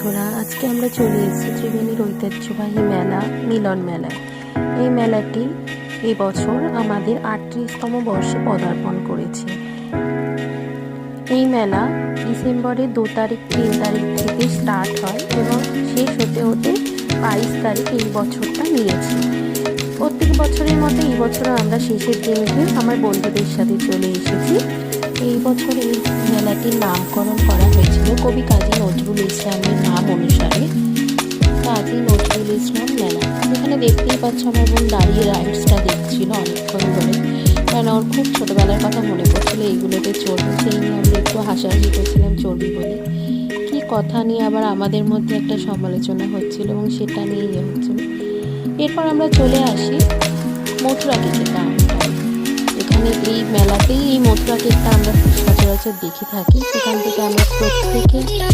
বন্ধুরা, আজকে আমরা চলে এসেছি ত্রিবেণীর ঐতিহ্যবাহী মেলা মিলন মেলায়। এই মেলাটি এই বছর আমাদের 38তম বর্ষে পদার্পণ করেছে। এই মেলা ডিসেম্বরের 2 তারিখ 3 তারিখ থেকে স্টার্ট হয় এবং শেষ হতে হতে 22 তারিখ এই বছরটা নিয়েছে। প্রত্যেক বছরের মতো এই বছরও আমরা শেষের দিনকে আমার বন্ধুদের সাথে চলে এসেছি। এই বছর এই মেলাটির নামকরণ করা হয়েছিল কবি কাজী নজরুল ইসলামের নাম অনুসারে, কাজী নজরুল ইসলাম মেলা। এখানে দেখতেই পাচ্ছ আমার বোন দাঁড়িয়ে রাইডসটা দেখছিল অনেকক্ষণ ধরে, কারণ ওর খুব ছোটোবেলার কথা মনে পড়ছিল এইগুলোতে চড়বে। সেই নিয়ে আমরা একটু হাসাহাসি করছিলাম চড়বি বলে। কি কথা নিয়ে আবার আমাদের মধ্যে একটা সমালোচনা হচ্ছিল এবং সেটা নিয়ে হচ্ছিল। এরপর আমরা চলে আসি মথুরা কেকের কাউন্টারে। এখানে এই মেলাতেই এই মথুরা কেকটা আমরা সচরাচর দেখে থাকি। সেখান থেকে আমরা প্রত্যেকে মথুরা